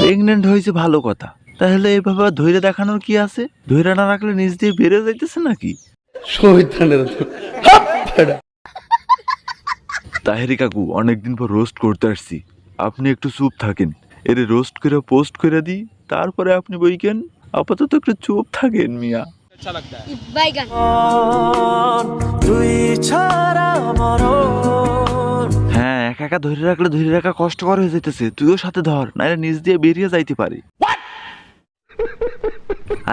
Pregnant হয়েছে ভালো কথা, তাহলে এইভাবে ধৈর্য দেখানোর কি আছে? ধৈর্য না রাখলে নিজ দিয়ে বেড়ে যাইতেছে নাকি? তাহেরি কাকু, অনেকদিন পর রোস্ট করতে আসছি, আপনি একটু চুপ থাকেন। এর রোস্ট করে পোস্ট করে দিই, তারপরে আপনি বইকেন। আপাতত একটু চুপ থাকেন মিয়া। বাইগান হ্যাঁ, একা একা ধরে রাখলে ধরে রাখা কষ্টকর হয়ে যাইতেছে। তুইও সাথে ধর, নাইলে নিজ দিয়ে বেরিয়ে যাইতে পারে।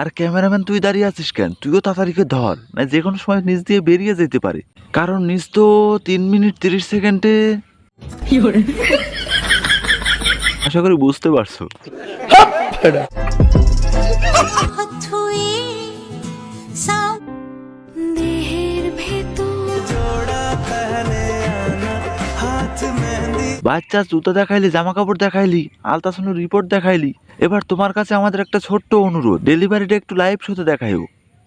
আর ক্যামেরাম্যান, তুই দাঁড়িয়ে আছিস কেন? তুইও তাড়াতাড়িকে ধর, না যে কোনো সময় নিজ দিয়ে বেরিয়ে যেতে পারে। কারণ নিজ তো 3 মিনিট 30 সেকেন্ডে। আশা করি বুঝতে পারছো। বাচ্চা জুতো দেখাইলি, জামা কাপড় দেখাইলি, আলট্রাসাউন্ড রিপোর্ট দেখাইলি, এবার তোমার কাছে আমাদের একটা ছোট্ট অনুরোধ, ডেলিভারিটা একটু লাইভ শোতে দেখাইও।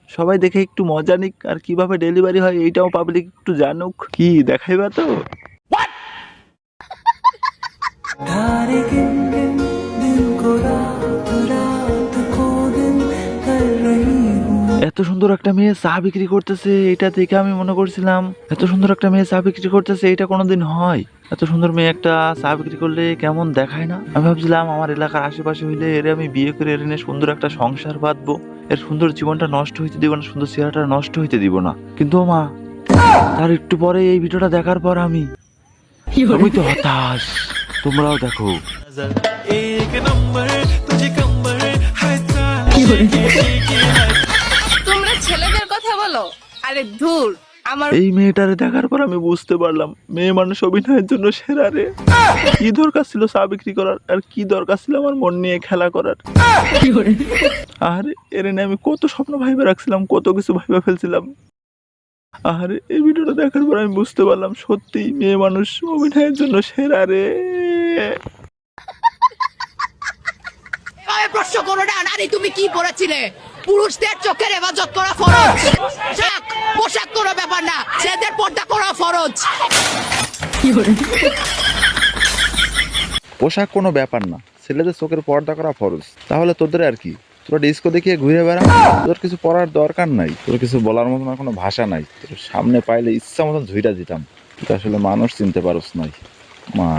সবাই দেখে একটু মজা নিক, আর কিভাবে ডেলিভারি হয় এইটাও পাবলিক একটু জানুক। কি দেখাইবা তো? এত সুন্দর একটা মেয়ে চা বিক্রি করতেছে, এটা দেখে আমি মনে করছিলাম এত সুন্দর একটা মেয়ে চা বিক্রি করতেছে এটা কোনোদিন হয়? এত সুন্দর মেয়ে একটা চা বিক্রি করলে কেমন দেখায় না? আমি ভাবছিলাম আমার এলাকার আশেপাশে হইলে এর আমি বিয়ে করে এর নিয়ে সুন্দর একটা সংসার বাঁধবো, এর সুন্দর জীবনটা নষ্ট হইতে দিব না, সুন্দর চেহারাটা নষ্ট হইতে দিব না। কিন্তু মা, তার একটু পরে এই ভিডিওটা দেখার পর আমি তো হতাশ। তোমরাও দেখো। তোমরা ছেলেদের কথা বলো, আরে ধুর। আমার এই মেয়েটারে দেখার পর আমি বুঝতে পারলাম মেয়ে মানুষ অভিনয়ের জন্য সেরা রে। কি দরকার ছিল চা বিক্রি করার, আর কি দরকার ছিল আমার মন নিয়ে খেলা করার? আরে এর নিয়ে আমি কত স্বপ্ন ভাইবে রাখছিলাম, কত কিছু ভাইবা ফেলছিলাম। আরে এই ভিডিওটা দেখার পর আমি বুঝতে পারলাম সত্যি মেয়ে মানুষ অভিনয়ের জন্য সেরা রে। প্রশ্ন করো না, নারী তুমি কি পড়েছিলে? পুরুষদের চোখের হেফাজত করা ফরজ, পোশাক কোনো ব্যাপার না, ছেলেদের পর্দা করা ফরজ। পোশাক কোনো ব্যাপার না, ছেলেদের চোখের পর্দা করা ফরজ। তাহলে তোদের আর কি? তোরা ডিস্কো দেখিয়ে ঘুরে বেড়া, তোর কিছু পড়ার দরকার নাই, তোর কিছু বলার মতন আর কোনো ভাষা নাই। তোর সামনে পাইলে ইচ্ছা মতন ঝুইটা দিতাম। তুই আসলে মানুষ চিনতে পারস নাই মা।